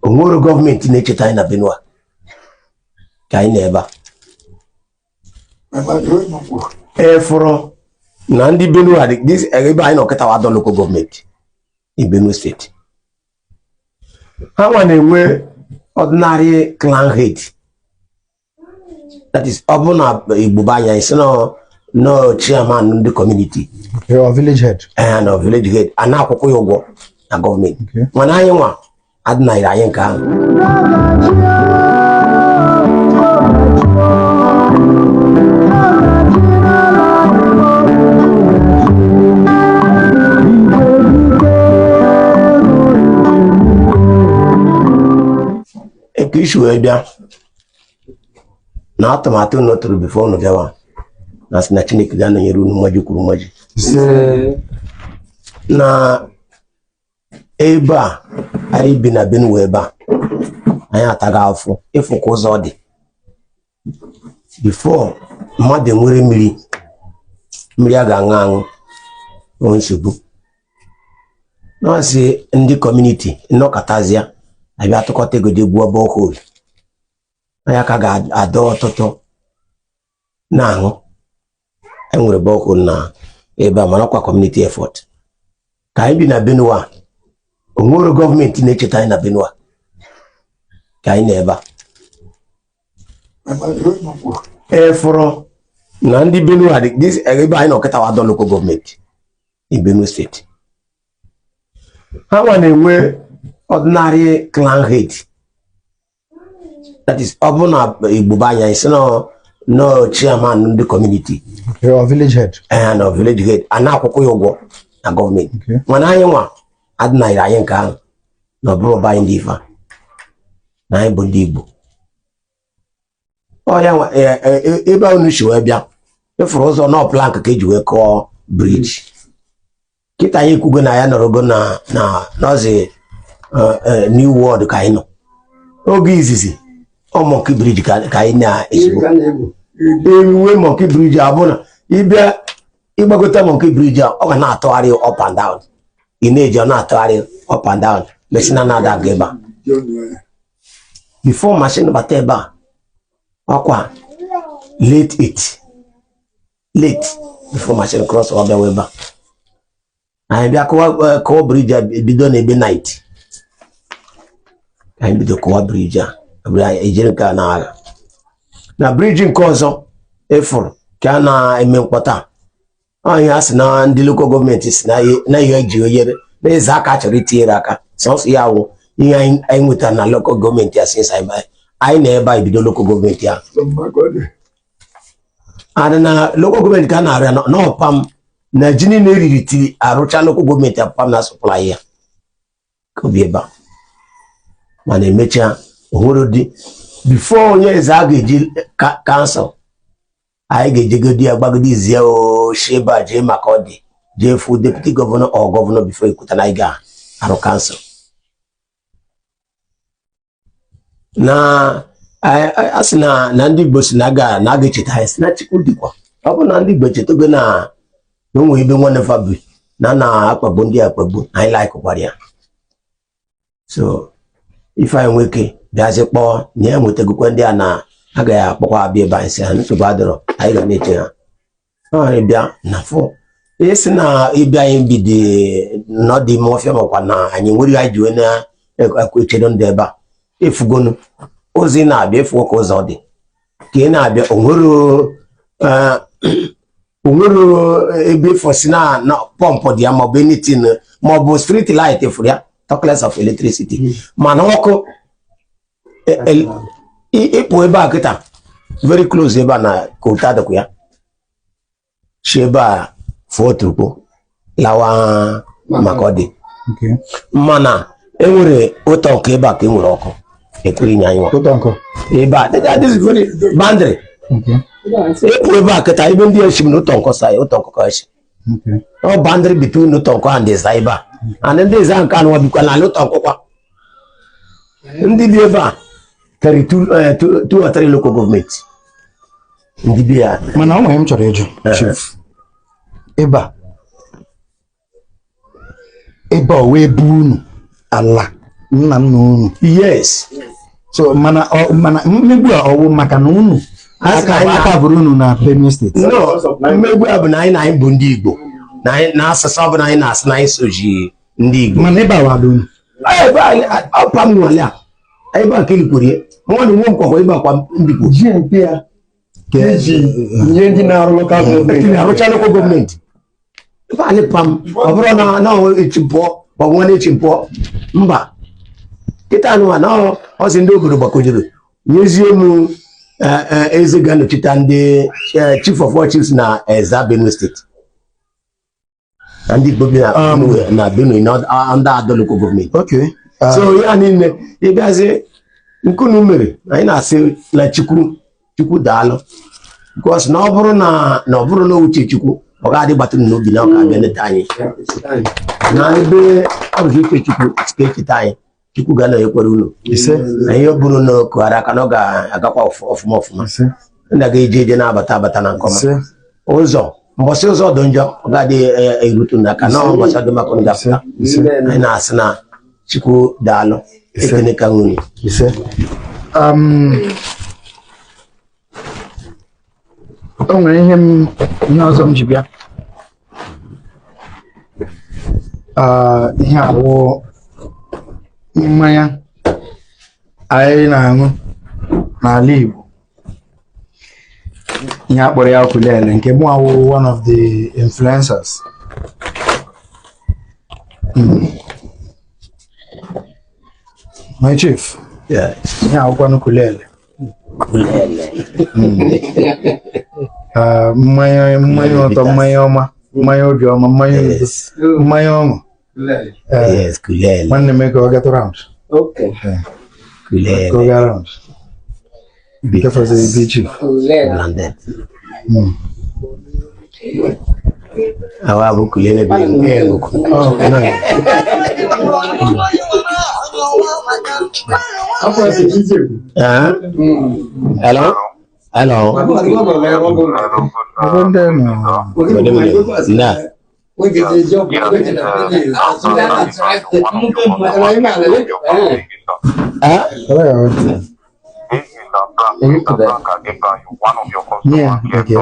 onwere gọọmenti na-echeta anyị na Benue ka anyị na-ebe a fụrụ na ndị Benue ebe anyị nọkịta wa Ado local government in Benue State ha nwa na-enwe ordinary clan head, that is ọ na Igbo anya isi no chairman ndị community or village head no village head ana akwụkwọ ya ụgwọ na gọọmenti mana anyị nwa adịnaghị anyị nke ahụ eke isi wee bịa na atụmatụ nọtụrụ bifo unu bịawa na sị na Chineke ga-anọnyere unu mmaji kwuru mmaji na ebe a anyị bi na Benue ebe a anyị ataghị afọ ịfụ ka ụzọ dị bifo mmadụ nwere mmiri a ga-aṅụ aṅụ o nsogbu nọọsị ndị kọmuniti nnọkọtazịa abịa tụkọta ego dị gbuo borehole anya ka ga-adọ ọtụtụ na-aṅụ enwere borehole na ebe a mana ọkwa community effort ka anyị bi na Benue onwere gọọmenti na-echeta anyị na Benue ka anyị na-ebe a fụrụ na ndị Benue ebe anyị nọkịta wa Ado local government in Benue State ha nwa na-enwe ordinary clan head, that is ọ na Igbo anya isi no chairman ndị community or village head no village head ana akwụkwọ ya ụgwọ na gọọmenti mana anyị nwa adịnaghị anyị nke ahụ na ọ bụrụ ọba anyị ndị ife na anyị bụ ndị Igbo ọya ebe a unu si wee bịa efuru ụzọ nọ plank ka eji wee kọọ briji kịta anyị ekwugo na ya nọrọgo na nọzi New World ka anyị nọ oge izizi ọ Monkey Bridge ka anyị na-ezigbo ewe Monkey Bridge abụ na ịbịa ịgbagota Monkey Bridge ọ ga na-atụgharị up and down ị na-eji ọ na-atụgharị up and down mesina na-ada aga ebe a before machine bata ebe a ọkwa late before machine cross ọ bịawa ebe a anyị bịa kọwa bridge bido n'ebe night anyị bido kọwa bridge a ejere nke a na-agha na bridge nke ọzọ efuru ka a na-eme mkpọta anyị a sị na ndị local gọọmenti si na ihe eji oyere na-eze aka chọrọ itinyere aka sọsọ ya wụ ihe anyị nwetara na local gọọmenti a since anyị na ebe a bido local gọọmenti a adị na local gọọmenti ka a na-arịa n'ọpam na ji niile eriri tiri arụcha local gọọmenti apam na supply ya ka obi ebe a mana emechaa onwere dị before onye eze a ga-eji kansụl anyị ga-ejegodi ya gbagodi izie osheba jee maka ọ dị jee fụ deputy gọvanọ ọ gọvanọ before ekwuta na anyị ga-arụ kansụl na a sị na ndị Igbo si na aga echeta anyị si na Chukwu dịkwa ọ bụ na ndị Igbo echetogo na onwe ebe nwanne fabi na-akpagbu ndị akpagbu anyị laikụkwara ya so ife anyị nweke bịazi kpọọ nye ya nwetegokwa ndị a na-agaghị akpọkwa abịa ebe anyị si ha nsogbu adịrọ anyị ga na-eche ha anyị bịa na fọ esi na ịbịa anyị bidi n'ọdị ime ọfịa makwa na anyị nwere anyị ji wee na-echedo ndị ebe a efugonu ozi na-abịa efugo ka ụzọ dị ka ị na-abịa onwere ebe fosi na pọmpụ dị ya maọbụ anything maọbụ street light efuru ya talkless of electricity mana ọkụ ịpụ ebe a kịta very close ebe a na kota dịkwa ya si ebe a fụọ turukpo lawa maka ọ dị mana enwere ụtọ nke ebe a ka enwere ọkụ ekwere inye anyị ebe a bandịrị ịpụ ebe a kịta ebe ndị esi m n'ụtọ nkọ sa ụtọ nkọ esi ọ bandịrị between ụtọ nkọ and eza ebe a and ndị eza nke anụ bikwa na ala ụtọ nkọkwa ndị bi ebe a karị 2 or 3 local gọọmenti ndị bi ya mana ọ nwere m chọrọ ịjụ chief ebe a wee bụ unu ala Yes. So mana mmegbu a ọwụ maka na unu aka bụrụ unu na Benue State. No, mmegbu a bụ na anyị bụ ndị Igbo. Na asụsụ ọ bụ na anyị na-asụ na anyị soji ndị Igbo. Mana ebe a wado unu. Ebe a ọpa m nwale a. Ebe a kelikwuru ya. Nwa na nwe nkwakwa ebe akwa ndị Igbo. Ji nke ya. Keji ihe ndị na-arụ local government. Na-arụcha local government. Ebe a pam ọ bụrụ na echi mpụọ ma ọ bụ nwa echi mpụọ. Mba. Kịta anụwa na ọsị ndị obodo gbakọjere nyezie m eze ga-anọchite ndị chief of all chiefs na Eza Benue State na ndị Igbo bi na Benue ndị Ado local government. Okay. So ya niile ịbịazi nkunu mere anyị na-asị na Chukwu daalụ because na ọ bụrụ na uche Chukwu ọ ga-adị gbatụrụ n'obi na ọ ga-abịa neta anyị na ebe ọ bụ ife Chukwu ka echeta anyị Chukwu ga na-ekwere unu na ihe bụrụ na okughara aka na ọ ga-agakwa ọfụma ndị ga-eje na-abata na nkọma ụzọ mbọsị ụzọ dị njọ ọ ga-adị erutu n'aka na mbọsị dị maka ngapụta anyị na-asị na Chukwu daalụ ekene ka nwunye o nwere ihe ọzọ m ji bịa ihe awụ mmanya anyị na-aṅụ n'ala Igbo ihe akpọrọ ya ukulele nke mụ awụ one of the influencers. My chief, ihe awụkwa ukulele mmanya ụtọ, mmanya ọma, mmanya obi ọma, mmanya udo, mmanya ọṅụ. Yes, kulele. Nwanne m ka ọ get around. Okay. Kulele. Go get around. Be careful the chief. Landed. Awa bu kulele bi ngego. Oh, nice. Hello? Hello? Nah. Yeah, okay.